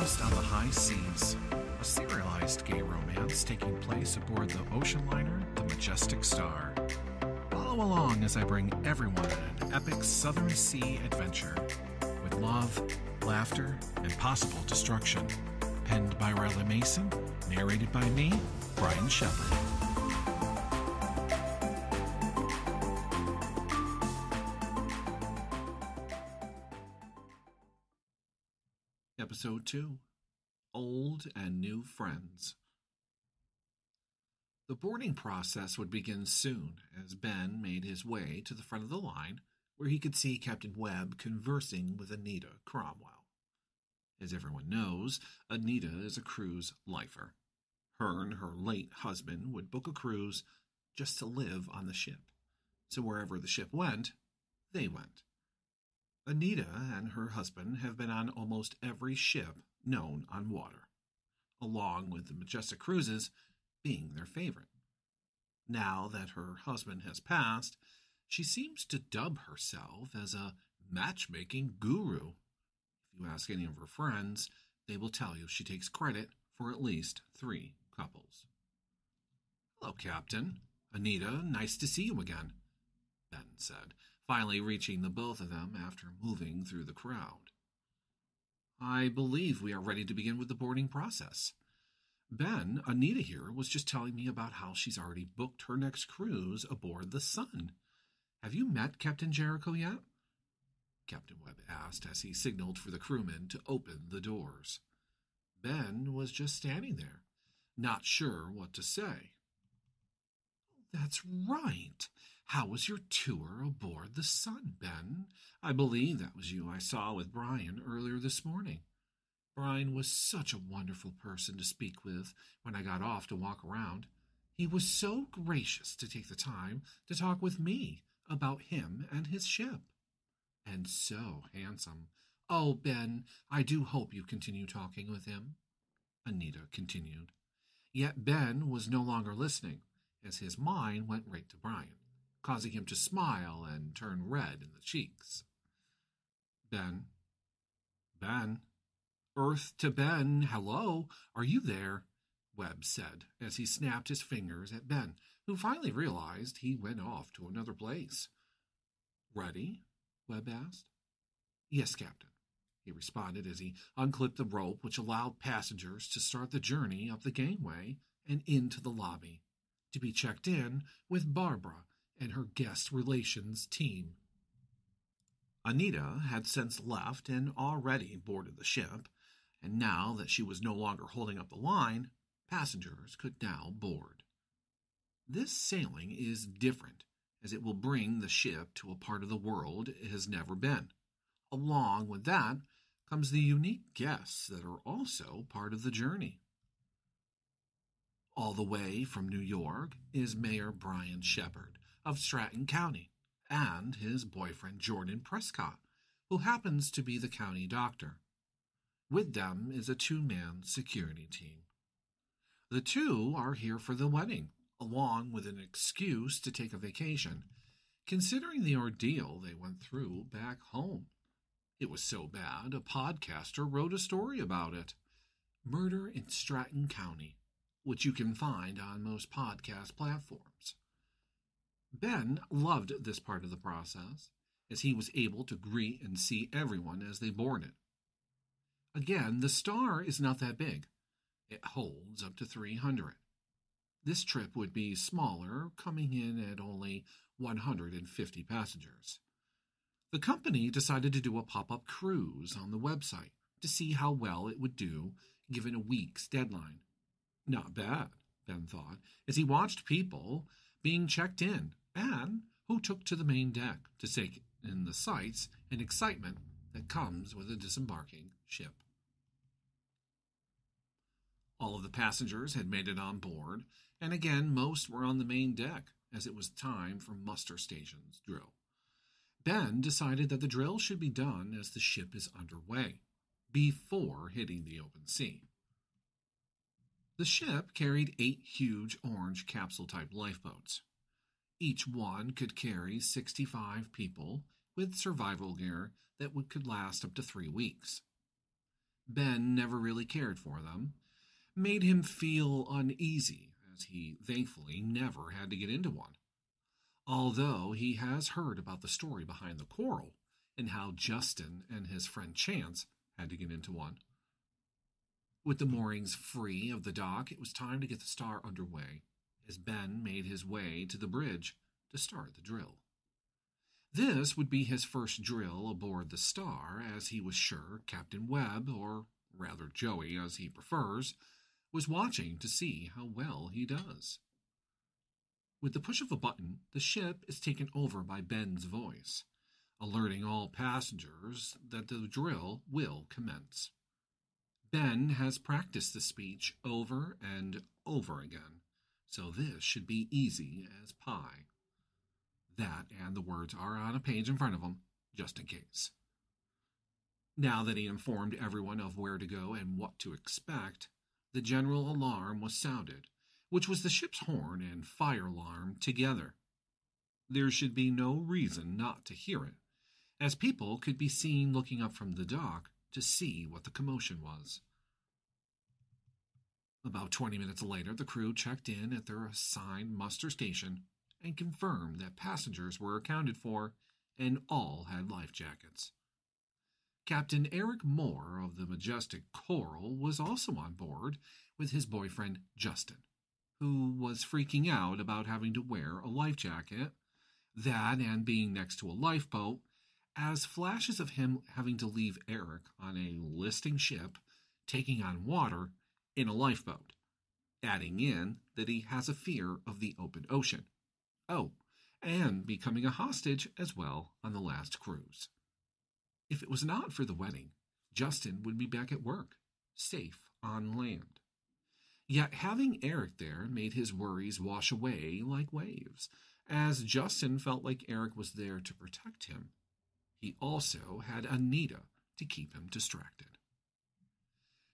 Lost on the High Seas, a serialized gay romance taking place aboard the ocean liner the Majestic Star. Follow along as I bring everyone on an epic Southern Sea adventure with love, laughter, and possible destruction. Penned by Riley Mason, narrated by me, Brian Shepard. Episode 2, Old and New Friends. The boarding process would begin soon as Ben made his way to the front of the line where he could see Captain Webb conversing with Anita Cromwell. As everyone knows, Anita is a cruise lifer. Her and her late husband would book a cruise just to live on the ship. So wherever the ship went, they went. Anita and her husband have been on almost every ship known on water, along with the Majestic Cruises being their favorite. Now that her husband has passed, she seems to dub herself as a matchmaking guru. If you ask any of her friends, they will tell you she takes credit for at least 3 couples. "Hello, Captain. Anita, nice to see you again," Ben said, finally reaching the both of them after moving through the crowd. "I believe we are ready to begin with the boarding process. Ben, Anita here was just telling me about how she's already booked her next cruise aboard the Sun. Have you met Captain Jericho yet?" Captain Webb asked as he signaled for the crewmen to open the doors. Ben was just standing there, not sure what to say. "That's right. How was your tour aboard the Sun, Ben? I believe that was you I saw with Brian earlier this morning. Brian was such a wonderful person to speak with when I got off to walk around. He was so gracious to take the time to talk with me about him and his ship. And so handsome. Oh, Ben, I do hope you continue talking with him," Anita continued. Yet Ben was no longer listening, as his mind went right to Brian, causing him to smile and turn red in the cheeks. Ben, Earth to Ben, hello, are you there?" Webb said, as he snapped his fingers at Ben, who finally realized he went off to another place. "Ready?" Webb asked. "Yes, Captain," he responded as he unclipped the rope which allowed passengers to start the journey up the gangway and into the lobby, to be checked in with Barbara and her guest relations team. Anita had since left and already boarded the ship, and now that she was no longer holding up the line, passengers could now board. This sailing is different, as it will bring the ship to a part of the world it has never been. Along with that comes the unique guests that are also part of the journey. All the way from New York is Mayor Brian Shepard of Stratton County and his boyfriend Jordan Prescott, who happens to be the county doctor. With them is a 2-man security team. The two are here for the wedding, along with an excuse to take a vacation, considering the ordeal they went through back home. It was so bad, a podcaster wrote a story about it. Murder in Stratton County, which you can find on most podcast platforms. Ben loved this part of the process, as he was able to greet and see everyone as they boarded. Again, the Star is not that big. It holds up to 300. This trip would be smaller, coming in at only 150 passengers. The company decided to do a pop-up cruise on the website to see how well it would do given a week's deadline. Not bad, Ben thought, as he watched people being checked in and who took to the main deck to take in the sights and excitement that comes with a disembarking ship. All of the passengers had made it on board, and again most were on the main deck, as it was time for muster station's drill. Ben decided that the drill should be done as the ship is underway, before hitting the open sea. The ship carried 8 huge orange capsule-type lifeboats. Each one could carry 65 people with survival gear that could last up to 3 weeks. Ben never really cared for them, made him feel uneasy, as he thankfully never had to get into one. Although he has heard about the story behind the quarrel and how Justin and his friend Chance had to get into one. With the moorings free of the dock, it was time to get the Star underway, as Ben made his way to the bridge to start the drill. This would be his first drill aboard the Star, as he was sure Captain Webb, or rather Joey as he prefers, was watching to see how well he does. With the push of a button, the ship is taken over by Ben's voice, alerting all passengers that the drill will commence. Ben has practiced the speech over and over again, so this should be easy as pie. That and the words are on a page in front of him, just in case. Now that he informed everyone of where to go and what to expect, the general alarm was sounded, which was the ship's horn and fire alarm together. There should be no reason not to hear it, as people could be seen looking up from the dock to see what the commotion was. About 20 minutes later, the crew checked in at their assigned muster station and confirmed that passengers were accounted for and all had life jackets. Captain Eric Moore of the Majestic Coral was also on board with his boyfriend Justin, who was freaking out about having to wear a life jacket, that and being next to a lifeboat, as flashes of him having to leave Eric on a listing ship, taking on water in a lifeboat, adding in that he has a fear of the open ocean. Oh, and becoming a hostage as well on the last cruise. If it was not for the wedding, Justin would be back at work, safe on land. Yet having Eric there made his worries wash away like waves, as Justin felt like Eric was there to protect him. He also had Anita to keep him distracted.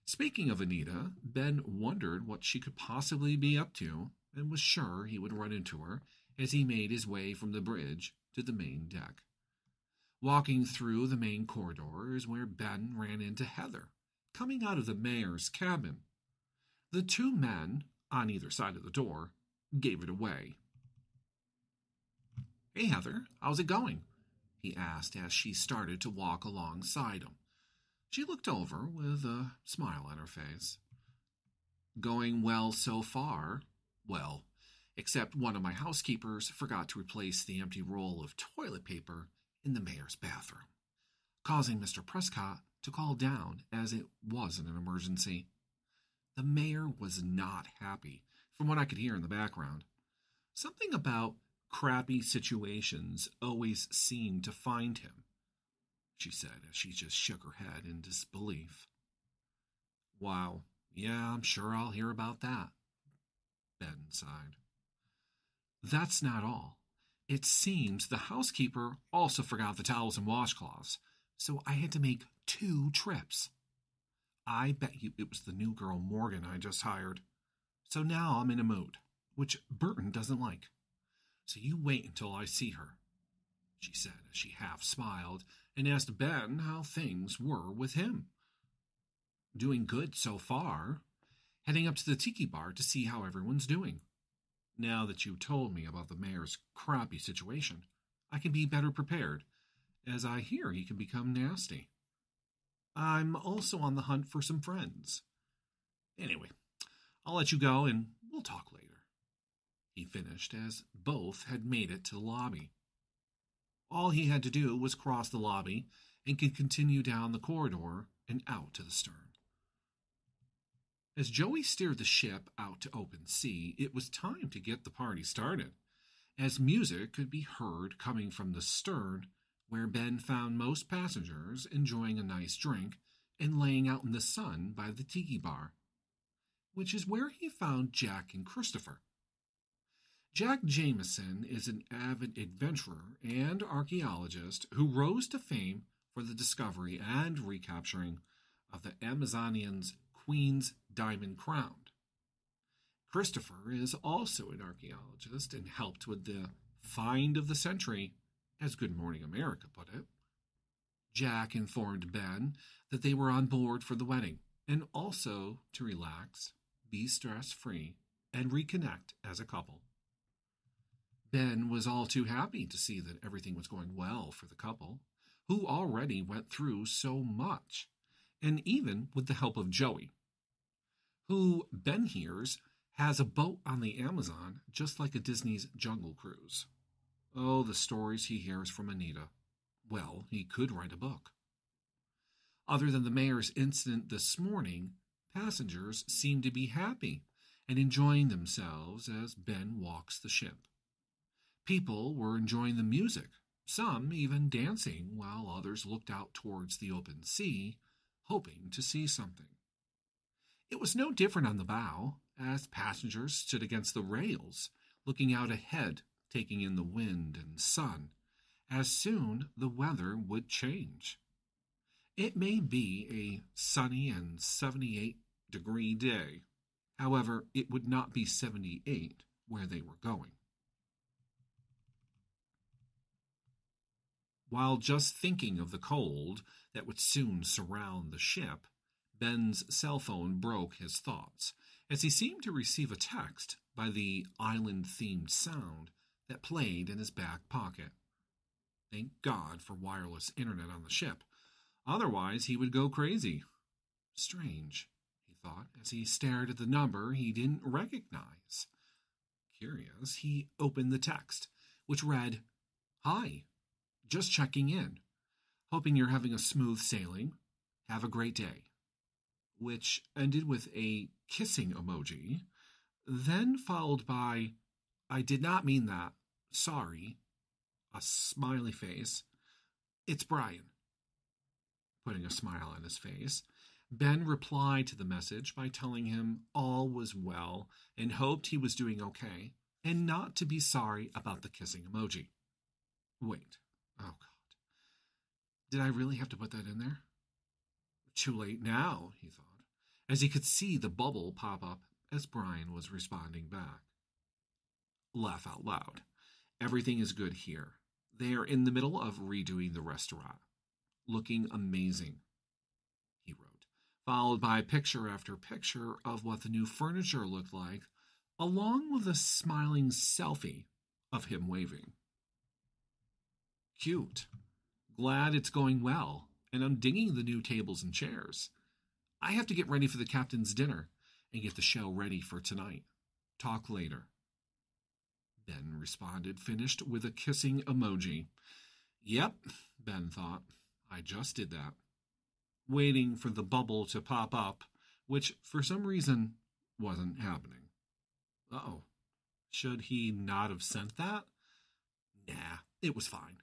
Speaking of Anita, Ben wondered what she could possibly be up to and was sure he would run into her as he made his way from the bridge to the main deck. Walking through the main corridor is where Ben ran into Heather, coming out of the mayor's cabin. The two men, on either side of the door, gave it away. "Hey, Heather, how's it going?" he asked as she started to walk alongside him. She looked over with a smile on her face. "Going well so far. Well, except one of my housekeepers forgot to replace the empty roll of toilet paper in the mayor's bathroom, causing Mr. Prescott to call down as it wasn't an emergency." The mayor was not happy, from what I could hear in the background. Something about crappy situations always seemed to find him, she said as she just shook her head in disbelief. "Wow, yeah, I'm sure I'll hear about that," Ben sighed. "That's not all. It seems the housekeeper also forgot the towels and washcloths, so I had to make 2 trips. I bet you it was the new girl Morgan I just hired. So now I'm in a mood, which Burton doesn't like. So you wait until I see her," she said as she half smiled and asked Ben how things were with him. "Doing good so far. Heading up to the tiki bar to see how everyone's doing. Now that you told me about the mayor's crappy situation, I can be better prepared, as I hear he can become nasty. I'm also on the hunt for some friends. Anyway, I'll let you go and we'll talk later," he finished as both had made it to the lobby. All he had to do was cross the lobby and could continue down the corridor and out to the stern. As Joey steered the ship out to open sea, it was time to get the party started, as music could be heard coming from the stern, where Ben found most passengers enjoying a nice drink and laying out in the sun by the tiki bar, which is where he found Jack and Christopher. Jack Jameson is an avid adventurer and archaeologist who rose to fame for the discovery and recapturing of the Amazonian's Queen's Diamond Crown. Christopher is also an archaeologist and helped with the find of the century, as Good Morning America put it. Jack informed Ben that they were on board for the wedding and also to relax, be stress free, and reconnect as a couple. Ben was all too happy to see that everything was going well for the couple, who already went through so much, and even with the help of Joey, who, Ben hears, has a boat on the Amazon just like a Disney's Jungle Cruise. Oh, the stories he hears from Anita. Well, he could write a book. Other than the mayor's incident this morning, passengers seem to be happy and enjoying themselves as Ben walks the ship. People were enjoying the music, some even dancing, while others looked out towards the open sea, hoping to see something. It was no different on the bow, as passengers stood against the rails, looking out ahead, taking in the wind and sun, as soon the weather would change. It may be a sunny and 78-degree day. However, it would not be 78 where they were going. While just thinking of the cold that would soon surround the ship, Ben's cell phone broke his thoughts, as he seemed to receive a text by the island-themed sound that played in his back pocket. Thank God for wireless internet on the ship. Otherwise, he would go crazy. Strange, he thought, as he stared at the number he didn't recognize. Curious, he opened the text, which read, "Hi, just checking in. Hoping you're having a smooth sailing. Have a great day." Which ended with a kissing emoji, then followed by, "I did not mean that. Sorry." A smiley face. "It's Brian." Putting a smile on his face, Ben replied to the message by telling him all was well and hoped he was doing okay and not to be sorry about the kissing emoji. Wait. Oh, God. Did I really have to put that in there? Too late now, he thought, as he could see the bubble pop up as Brian was responding back. Laugh out loud. Everything is good here. They are in the middle of redoing the restaurant. Looking amazing, he wrote, followed by picture after picture of what the new furniture looked like, along with a smiling selfie of him waving. Cute. Glad it's going well, and I'm digging the new tables and chairs. I have to get ready for the captain's dinner and get the show ready for tonight. Talk later. Ben responded, finished with a kissing emoji. Yep, Ben thought. I just did that. Waiting for the bubble to pop up, which for some reason wasn't happening. Uh-oh. Should he not have sent that? Nah, it was fine.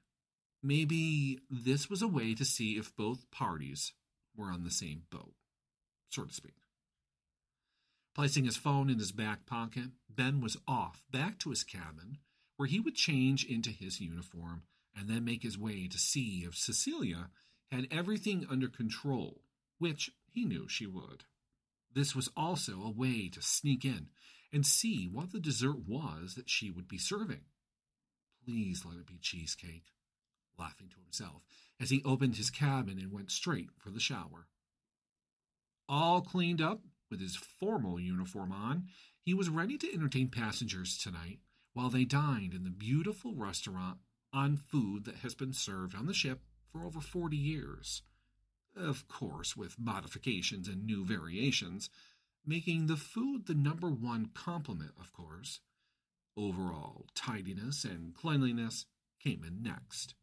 Maybe this was a way to see if both parties were on the same boat, so to speak. Placing his phone in his back pocket, Ben was off back to his cabin, where he would change into his uniform and then make his way to see if Cecilia had everything under control, which he knew she would. This was also a way to sneak in and see what the dessert was that she would be serving. Please let it be cheesecake, laughing to himself as he opened his cabin and went straight for the shower. All cleaned up, with his formal uniform on, he was ready to entertain passengers tonight while they dined in the beautiful restaurant on food that has been served on the ship for over 40 years. Of course, with modifications and new variations, making the food the number one compliment, of course. Overall tidiness and cleanliness came in next.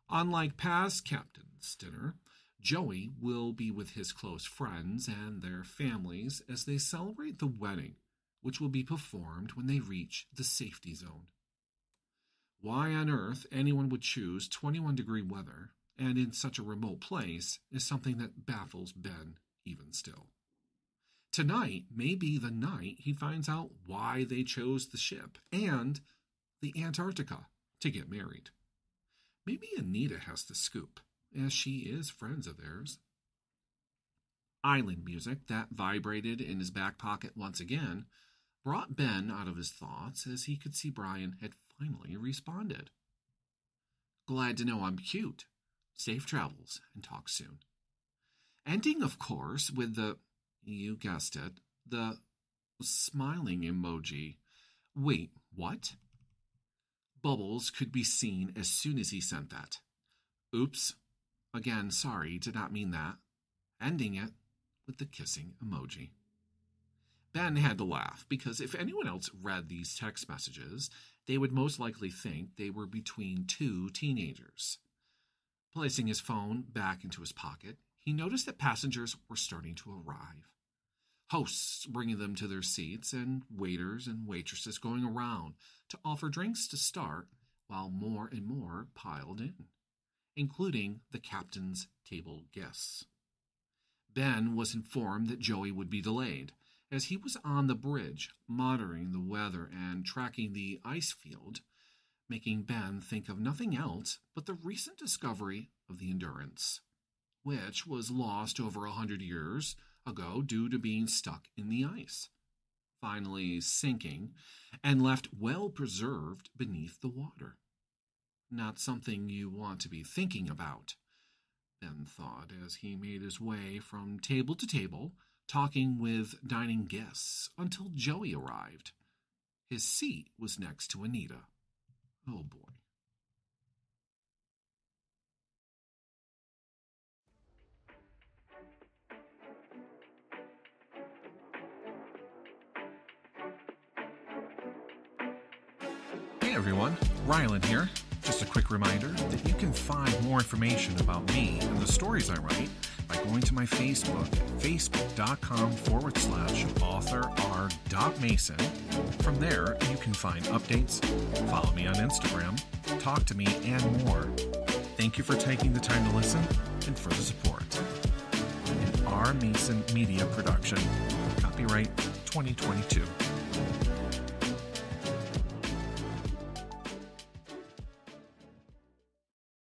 Unlike past captain's dinner, Joey will be with his close friends and their families as they celebrate the wedding, which will be performed when they reach the safety zone. Why on earth anyone would choose 21-degree weather and in such a remote place is something that baffles Ben even still. Tonight may be the night he finds out why they chose the ship and the Antarctica to get married. Maybe Anita has the scoop, as she is friends of theirs. Island music that vibrated in his back pocket once again brought Ben out of his thoughts as he could see Brian had finally responded. Glad to know I'm cute. Safe travels, and talk soon. Ending, of course, with you guessed it, the smiling emoji. Wait, what? Bubbles could be seen as soon as he sent that. Oops. Again, sorry, did not mean that. Ending it with the kissing emoji. Ben had to laugh because if anyone else read these text messages, they would most likely think they were between two teenagers. Placing his phone back into his pocket, he noticed that passengers were starting to arrive. Hosts bringing them to their seats and waiters and waitresses going around to offer drinks to start while more and more piled in, including the captain's table guests. Ben was informed that Joey would be delayed, as he was on the bridge monitoring the weather and tracking the ice field, making Ben think of nothing else but the recent discovery of the Endurance, which was lost over 100 years ago due to being stuck in the ice, finally sinking and left well preserved beneath the water. Not something you want to be thinking about, Ben thought as he made his way from table to table, talking with dining guests until Joey arrived. His seat was next to Anita. Oh boy. Hey everyone, Rylan here. Just a quick reminder that you can find more information about me and the stories I write by going to my Facebook, facebook.com/author.r.mason. From there, you can find updates, follow me on Instagram, talk to me, and more. Thank you for taking the time to listen and for the support. An R. Mason Media Production. Copyright 2022.